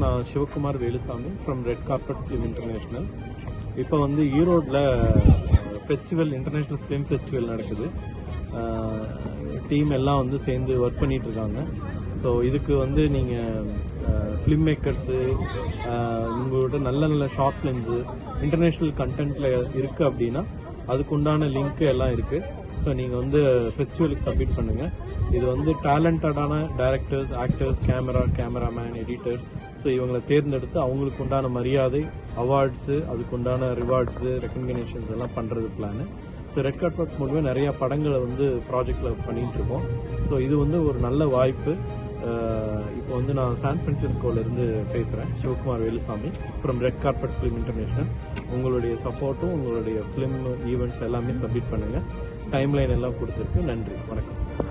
நான் Sivakumar Velusamy from red carpet film international. இப்போ வந்து ஈரோடில் ஃபெஸ்டிவல், இன்டர்நேஷ்னல் ஃபிலிம் ஃபெஸ்டிவல் நடக்குது. டீம் எல்லாம் வந்து சேர்ந்து ஒர்க் பண்ணிட்டு இருக்காங்க. ஸோ இதுக்கு வந்து நீங்கள் ஃபிலிம் மேக்கர்ஸு, உங்களோட நல்ல நல்ல ஷார்ட் ஃபிலிம்ஸு இன்டர்நேஷ்னல் கண்டென்ட்டில் இருக்குது அப்படின்னா அதுக்குண்டான லிங்க்கு எல்லாம் இருக்குது. ஸோ நீங்கள் வந்து ஃபெஸ்டிவலுக்கு சப்மிட் பண்ணுங்கள். இது வந்து டேலண்டடான directors, actors, cameraman, editors, so இவங்களை தேர்ந்தெடுத்து அவங்களுக்கு உண்டான மரியாதை, அவார்ட்ஸு, அதுக்குண்டான ரிவார்ட்ஸு, ரெக்கக்னிஷன்ஸ் எல்லாம் பண்ணுறது பிளான். ஸோ ரெட் கார்பெட் மூலமே நிறையா படங்களை வந்து ப்ராஜெக்டில் பண்ணிகிட்டு இருக்கோம். ஸோ இது வந்து ஒரு நல்ல வாய்ப்பு. இப்போ வந்து நான் சான் பிரான்சிஸ்கோலேருந்து பேசுகிறேன், Sivakumar Velusamy from red carpet film international. உங்களுடைய சப்போர்ட்டும் உங்களுடைய ஃபிலிம் ஈவெண்ட்ஸ் எல்லாமே சப்மிட் பண்ணுங்கள். டைம்லைன் எல்லாம் கொடுத்துருக்கு. நன்றி, வணக்கம்.